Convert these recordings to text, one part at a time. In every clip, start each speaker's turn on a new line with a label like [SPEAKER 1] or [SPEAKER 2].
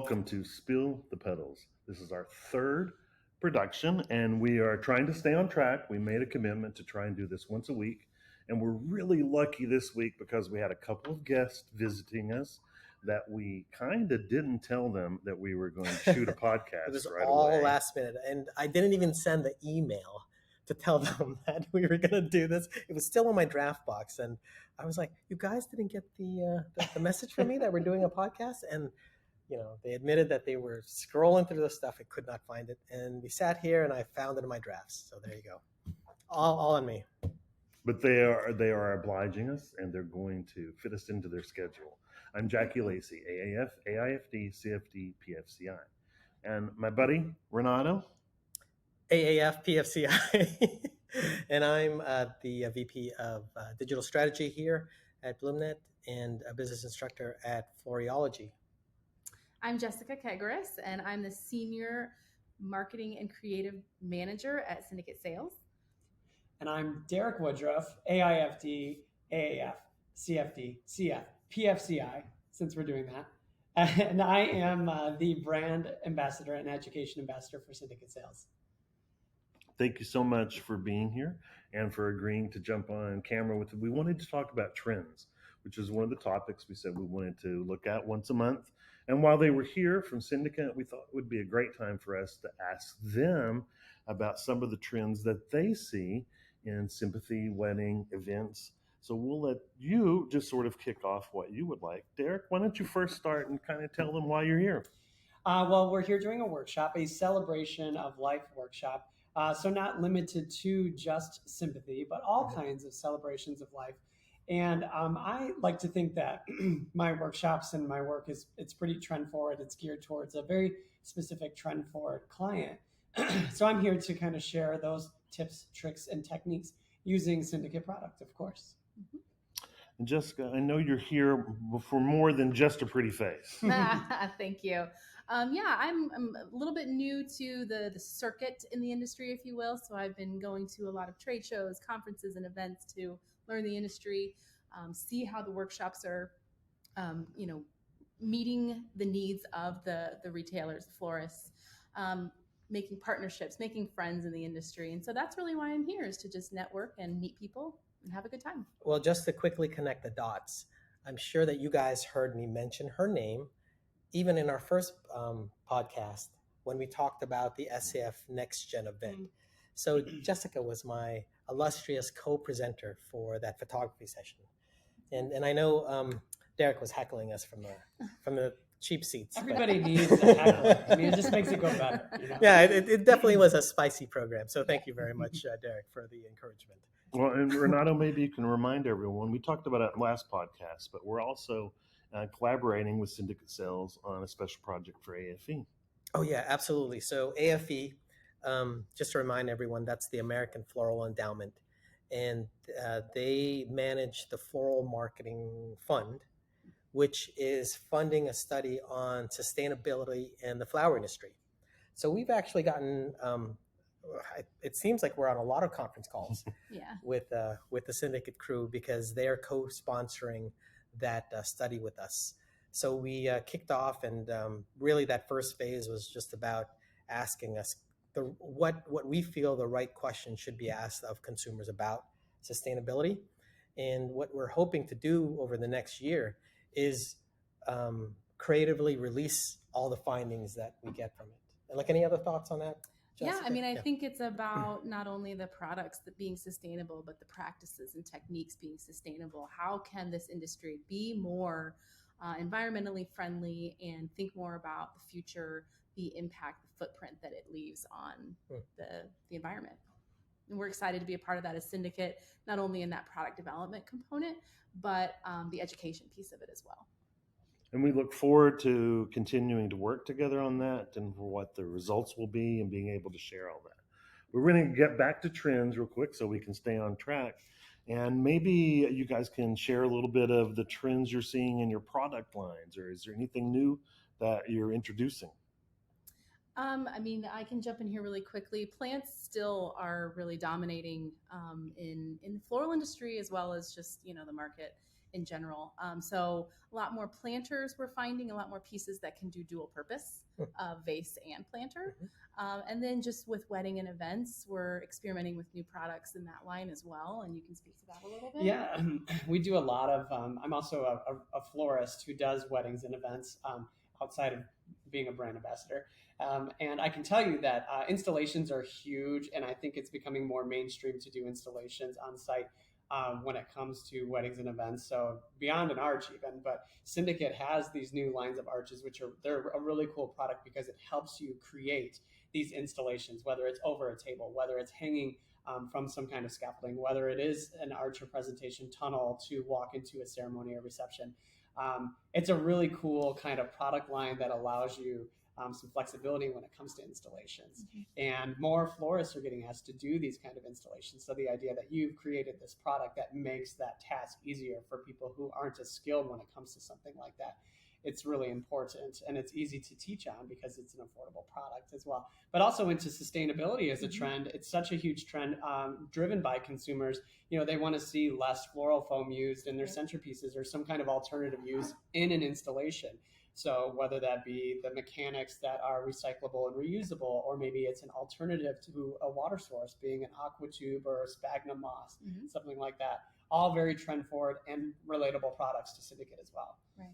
[SPEAKER 1] welcome to Spill the Petals. This is our third production, and we are trying to stay on track. We made a commitment to try and do this once a week, and we're really lucky this week because we had a couple of guests visiting us that we kind of didn't tell them that we were going to shoot a podcast
[SPEAKER 2] It was
[SPEAKER 1] right
[SPEAKER 2] all
[SPEAKER 1] away.
[SPEAKER 2] last minute, and I didn't even send the email to tell them that we were going to do this. It was still in my draft box, and I was like, "You guys didn't get the message from me that we're doing a podcast?" And they admitted that they were scrolling through the stuff and could not find it. And we sat here, and I found it in my drafts. So there you go, all on me.
[SPEAKER 1] But they are obliging us, and they're going to fit us into their schedule. I'm Jackie Lacey, AAF, AIFD, CFD, PFCI. And my buddy, Renato.
[SPEAKER 2] AAF, PFCI. And I'm the VP of Digital Strategy here at Bloomnet and a business instructor at Floriology.
[SPEAKER 3] I'm Jessica Kegerreis, and I'm the Senior Marketing and Creative Manager at Syndicate Sales.
[SPEAKER 4] And I'm Derek Woodruff, AIFD, AAF, CFD, CF, PFCI, since we're doing that. And I am the brand ambassador and education ambassador for Syndicate Sales.
[SPEAKER 1] Thank you so much for being here and for agreeing to jump on camera with us. We wanted to talk about trends, which is one of the topics we said we wanted to look at once a month. And while they were here from Syndicate, we thought it would be a great time for us to ask them about some of the trends that they see in sympathy, wedding, events. So we'll let you just sort of kick off what you would like. Derek, why don't you first start and kind of tell them why you're here?
[SPEAKER 4] Well, we're here doing a workshop, a celebration of life workshop. So not limited to just sympathy, but all kinds of celebrations of life. And I like to think that my workshops and my work it's pretty trend forward. It's geared towards a very specific trend forward client. So I'm here to kind of share those tips, tricks, and techniques using Syndicate product, of course.
[SPEAKER 1] And Jessica, I know you're here for more than just a pretty face.
[SPEAKER 3] Thank you. Yeah, I'm a little bit new to the circuit in the industry, if you will. So I've been going to a lot of trade shows, conferences, and events to learn the industry, see how the workshops are, meeting the needs of the retailers, the florists, making partnerships, making friends in the industry. And so that's really why I'm here, is to just network and meet people and have a good time.
[SPEAKER 2] Well, just to quickly connect the dots, I'm sure that you guys heard me mention her name, even in our first podcast when we talked about the SAF Next Gen event. So Jessica was my illustrious co-presenter for that photography session. And I know Derek was heckling us from the cheap seats.
[SPEAKER 4] Everybody needs a heckler. I mean, it just makes it go better.
[SPEAKER 2] Yeah, it definitely was a spicy program. So thank you very much, Derek, for the encouragement.
[SPEAKER 1] Well, and Renato, maybe you can remind everyone, we talked about it last podcast, but we're also collaborating with Syndicate Sales on a special project for AFE.
[SPEAKER 2] Oh, yeah, absolutely. So AFE, just to remind everyone, that's the American Floral Endowment. And they manage the Floral Marketing Fund, which is funding a study on sustainability in the flower industry. So we've actually gotten, it seems like we're on a lot of conference calls with the Syndicate crew because they are co-sponsoring that study with us. So we kicked off, and really that first phase was just about asking us what we feel the right question should be asked of consumers about sustainability. And what we're hoping to do over the next year is creatively release all the findings that we get from it. And like, any other thoughts on that, Jessica?
[SPEAKER 3] Yeah, I mean, I think it's about not only the products that being sustainable, but the practices and techniques being sustainable. How can this industry be more environmentally friendly and think more about the future, the impact, the footprint that it leaves on the environment? And we're excited to be a part of that as Syndicate, not only in that product development component, but the education piece of it as well.
[SPEAKER 1] And we look forward to continuing to work together on that and for what the results will be and being able to share all that. We're going to get back to trends real quick so we can stay on track. And maybe you guys can share a little bit of the trends you're seeing in your product lines, or is there anything new that you're introducing?
[SPEAKER 3] I mean, I can jump in here really quickly. Plants still are really dominating in the floral industry, as well as just, the market in general. So a lot more planters we're finding, a lot more pieces that can do dual purpose, vase and planter. And then just with wedding and events, we're experimenting with new products in that line as well. And you can speak to that a little bit.
[SPEAKER 4] Yeah, we do a lot of, I'm also a florist who does weddings and events outside of being a brand ambassador. And I can tell you that installations are huge, and I think it's becoming more mainstream to do installations on site when it comes to weddings and events. So beyond an arch even, but Syndicate has these new lines of arches, they're a really cool product because it helps you create these installations, whether it's over a table, whether it's hanging from some kind of scaffolding, whether it is an arch or presentation tunnel to walk into a ceremony or reception. It's a really cool kind of product line that allows you some flexibility when it comes to installations. And more florists are getting asked to do these kind of installations. So the idea that you've created this product that makes that task easier for people who aren't as skilled when it comes to something like that, it's really important, and it's easy to teach on because it's an affordable product as well. But also into sustainability as a trend. It's such a huge trend driven by consumers. They want to see less floral foam used in their centerpieces or some kind of alternative use in an installation. So whether that be the mechanics that are recyclable and reusable, or maybe it's an alternative to a water source, being an aqua tube or a sphagnum moss, something like that. All very trend forward and relatable products to Syndicate as well.
[SPEAKER 3] Right.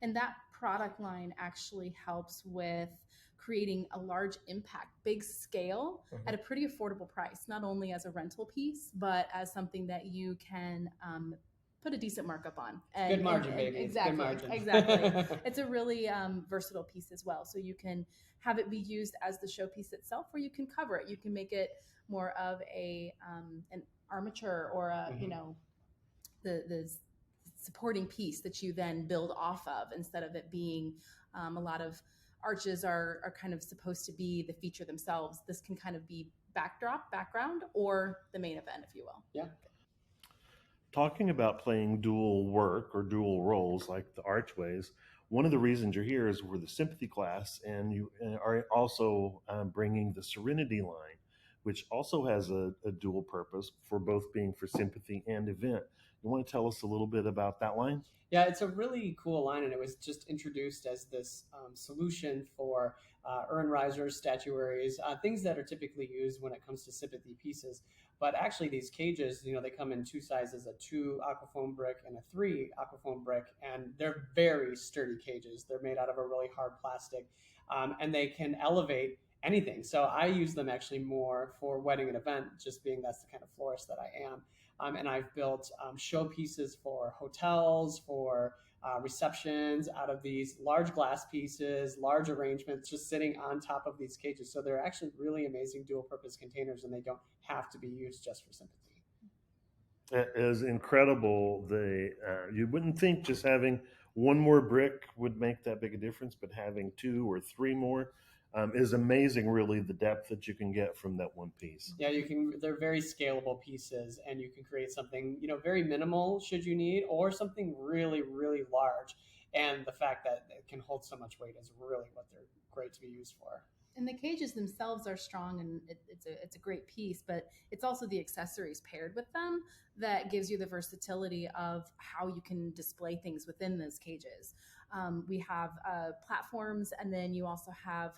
[SPEAKER 3] And that product line actually helps with creating a large impact, big scale at a pretty affordable price, not only as a rental piece, but as something that you can put a decent markup on.
[SPEAKER 4] Good margin, baby.
[SPEAKER 3] Exactly.
[SPEAKER 4] Good margin.
[SPEAKER 3] Exactly. It's a really versatile piece as well. So you can have it be used as the showpiece itself, or you can cover it. You can make it more of an armature or the supporting piece that you then build off of, instead of it being a lot of arches are kind of supposed to be the feature themselves. This can kind of be background, or the main event, if you will.
[SPEAKER 4] Yeah.
[SPEAKER 1] Talking about playing dual work or dual roles like the archways, one of the reasons you're here is we're the sympathy class, and you are also bringing the Serenity line, which also has a dual purpose for both being for sympathy and event. You want to tell us a little bit about that line?
[SPEAKER 4] Yeah, it's a really cool line, and it was just introduced as this solution for urn risers, statuaries, things that are typically used when it comes to sympathy pieces. But actually, these cages, they come in two sizes: a 2 aquafoam brick and a 3 aquafoam brick, and they're very sturdy cages. They're made out of a really hard plastic, and they can elevate anything. So I use them actually more for wedding and event, just being that's the kind of florist that I am. And I've built showpieces for hotels, for receptions out of these large glass pieces, large arrangements, just sitting on top of these cages. So they're actually really amazing dual purpose containers, and they don't have to be used just for sympathy.
[SPEAKER 1] It is incredible. You wouldn't think just having one more brick would make that big a difference, but having 2 or 3 more is amazing, really, the depth that you can get from that one piece.
[SPEAKER 4] Yeah, they're very scalable pieces, and you can create something, very minimal should you need, or something really, really large. And the fact that it can hold so much weight is really what they're great to be used for.
[SPEAKER 3] And the cages themselves are strong, and it's a great piece, but it's also the accessories paired with them that gives you the versatility of how you can display things within those cages. We have platforms, and then you also have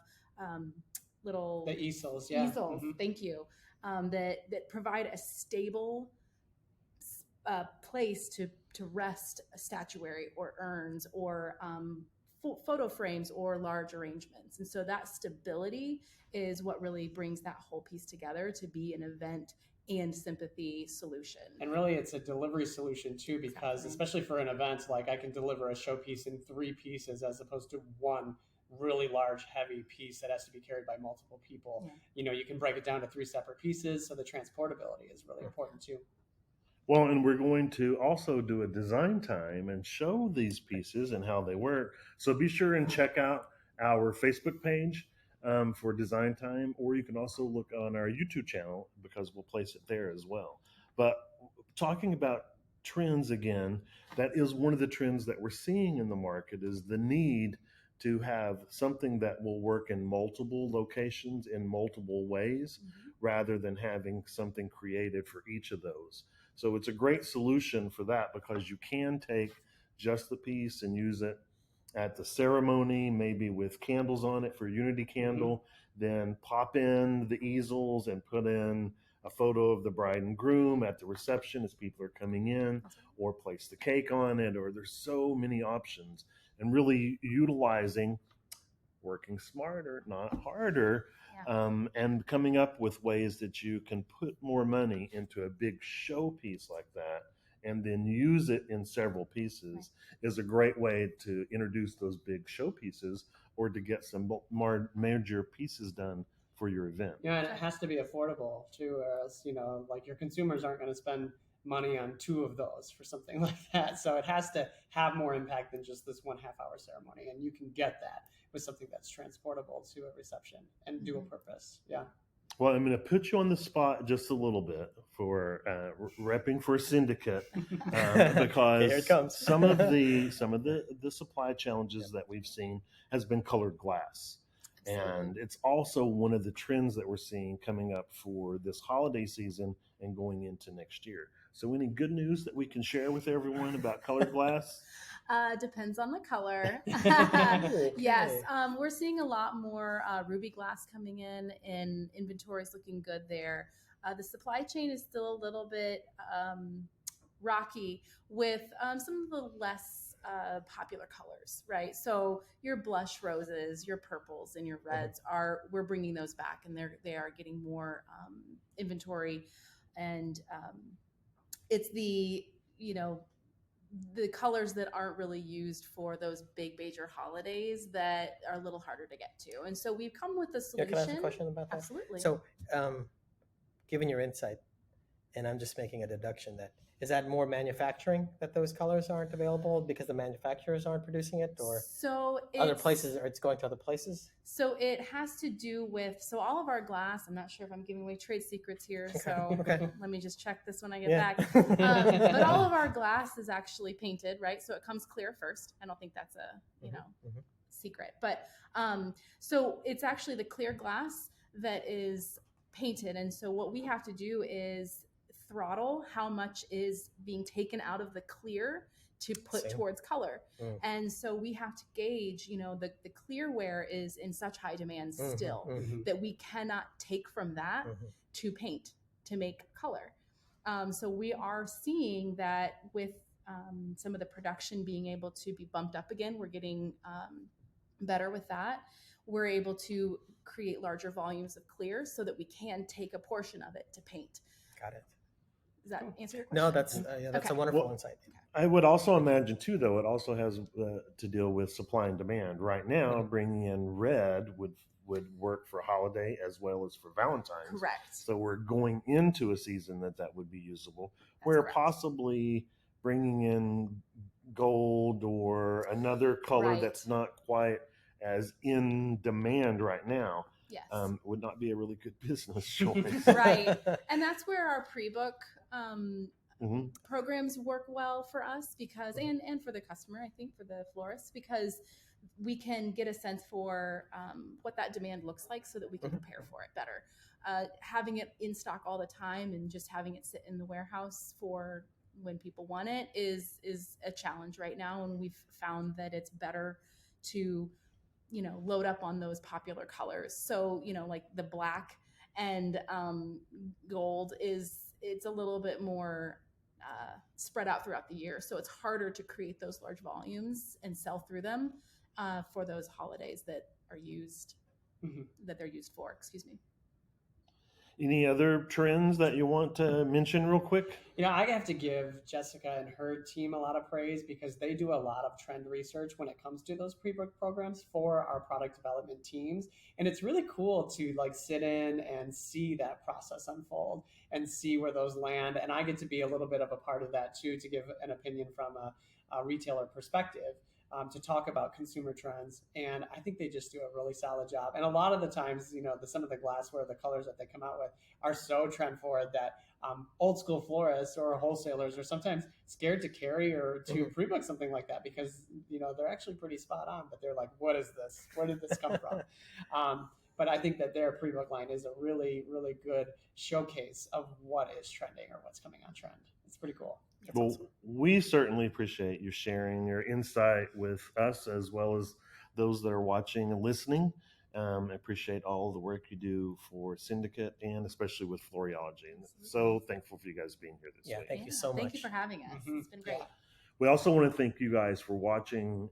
[SPEAKER 3] little
[SPEAKER 4] the easels, yeah.
[SPEAKER 3] Easels, thank you, that provide a stable place to rest a statuary or urns or photo frames or large arrangements. And so that stability is what really brings that whole piece together to be an event and sympathy solution.
[SPEAKER 4] And really, it's a delivery solution too, because especially for an event, like I can deliver a showpiece in 3 pieces as opposed to one really large, heavy piece that has to be carried by multiple people. Yeah. You can break it down to 3 separate pieces, so the transportability is really important too.
[SPEAKER 1] Well, and we're going to also do a design time and show these pieces and how they work. So be sure and check out our Facebook page for design time, or you can also look on our YouTube channel because we'll place it there as well. But talking about trends again, that is one of the trends that we're seeing in the market, is the need to have something that will work in multiple locations in multiple ways, rather than having something created for each of those. So it's a great solution for that, because you can take just the piece and use it at the ceremony, maybe with candles on it for Unity Candle, then pop in the easels and put in a photo of the bride and groom at the reception as people are coming in, or place the cake on it, or there's so many options. And really utilizing working smarter, not harder, and coming up with ways that you can put more money into a big showpiece like that and then use it in several pieces is a great way to introduce those big showpieces or to get some more major pieces done for your event.
[SPEAKER 4] Yeah, and it has to be affordable too, whereas, like your consumers aren't going to spend money on 2 of those for something like that. So it has to have more impact than just this 1.5 hour ceremony. And you can get that with something that's transportable to a reception and dual purpose. Yeah.
[SPEAKER 1] Well, I'm going to put you on the spot just a little bit for repping for Syndicate, because
[SPEAKER 2] Here it comes.
[SPEAKER 1] some of the supply challenges that we've seen has been colored glass. And it's also one of the trends that we're seeing coming up for this holiday season and going into next year. So any good news that we can share with everyone about colored glass?
[SPEAKER 3] Depends on the color.
[SPEAKER 2] Okay.
[SPEAKER 3] Yes, we're seeing a lot more ruby glass coming in, and inventory is looking good there. The supply chain is still a little bit rocky with some of the less popular colors, right? So your blush roses, your purples, and your reds we're bringing those back, and they are getting more inventory, and it's the colors that aren't really used for those big major holidays that are a little harder to get to. And so we've come with a solution.
[SPEAKER 2] Can I ask a question about that?
[SPEAKER 3] Absolutely.
[SPEAKER 2] So, given your insight, and I'm just making a deduction, that is that more manufacturing that those colors aren't available because the manufacturers aren't producing it, or other places, or it's going to other places?
[SPEAKER 3] So it has to do with, all of our glass, I'm not sure if I'm giving away trade secrets here, so let me just check this when I get back. But all of our glass is actually painted, right? So it comes clear first. I don't think that's a, secret. But so it's actually the clear glass that is painted. And so what we have to do is throttle how much is being taken out of the clear to put towards color. And so we have to gauge, the clearware is in such high demand still that we cannot take from that to paint, to make color. So we are seeing that with some of the production being able to be bumped up again, we're getting better with that. We're able to create larger volumes of clear so that we can take a portion of it to paint.
[SPEAKER 2] Got it.
[SPEAKER 3] Does that answer your question?
[SPEAKER 2] No, that's a wonderful insight.
[SPEAKER 1] I would also imagine too, though, it also has to deal with supply and demand. Right now, bringing in red would work for holiday as well as for Valentine's.
[SPEAKER 3] Correct.
[SPEAKER 1] So we're going into a season that would be usable. Where possibly bringing in gold or another color that's not quite as in demand right now.
[SPEAKER 3] Yes.
[SPEAKER 1] Would not be a really good business choice.
[SPEAKER 3] Right. And that's where our pre-book programs work well for us, because and for the customer, I think, for the florist, because we can get a sense for what that demand looks like so that we can prepare for it better. Having it in stock all the time and just having it sit in the warehouse for when people want it is a challenge right now. And we've found that it's better to load up on those popular colors. So, like the black and gold it's a little bit more spread out throughout the year. So it's harder to create those large volumes and sell through them for those holidays that are used, that they're used for, excuse me.
[SPEAKER 1] Any other trends that you want to mention real quick?
[SPEAKER 4] I have to give Jessica and her team a lot of praise, because they do a lot of trend research when it comes to those pre-book programs for our product development teams. And it's really cool to sit in and see that process unfold and see where those land. And I get to be a little bit of a part of that too, to give an opinion from a retailer perspective. To talk about consumer trends. And I think they just do a really solid job. And a lot of the times, some of the glassware, the colors that they come out with are so trend forward that old school florists or wholesalers are sometimes scared to carry or to pre-book something like that, because, they're actually pretty spot on, but they're like, what is this? Where did this come from? But I think that their pre-book line is a really, really good showcase of what is trending or what's coming on trend. It's pretty cool.
[SPEAKER 2] That's
[SPEAKER 1] Well,
[SPEAKER 2] awesome.
[SPEAKER 1] we certainly appreciate you sharing your insight with us as well as those that are watching and listening. I appreciate all the work you do for Syndicate and especially with Floriology. And so thankful for you guys being here this
[SPEAKER 2] Yeah,
[SPEAKER 1] week.
[SPEAKER 2] thank you so
[SPEAKER 3] Thank you
[SPEAKER 2] much.
[SPEAKER 3] for having us.
[SPEAKER 4] Mhm.
[SPEAKER 3] It's been great.
[SPEAKER 4] Yeah.
[SPEAKER 1] We also want to thank you guys for watching,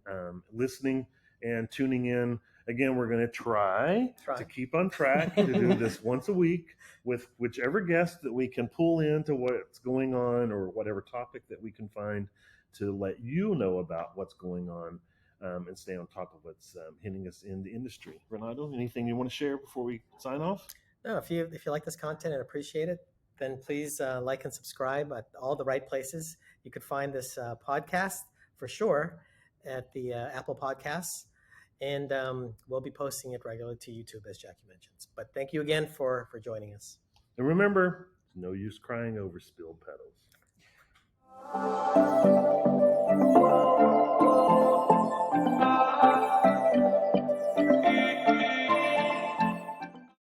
[SPEAKER 1] listening, and tuning in. Again, we're going to try to keep on track to do this once a week with whichever guest that we can pull into what's going on or whatever topic that we can find to let you know about what's going on and stay on top of what's hitting us in the industry. Renato, anything you want to share before we sign off?
[SPEAKER 2] No, if you like this content and appreciate it, then please like and subscribe at all the right places. You could find this podcast for sure at the Apple Podcasts, and we'll be posting it regularly to YouTube, as Jackie mentions. But thank you again for joining us.
[SPEAKER 1] And remember, no use crying over spilled petals.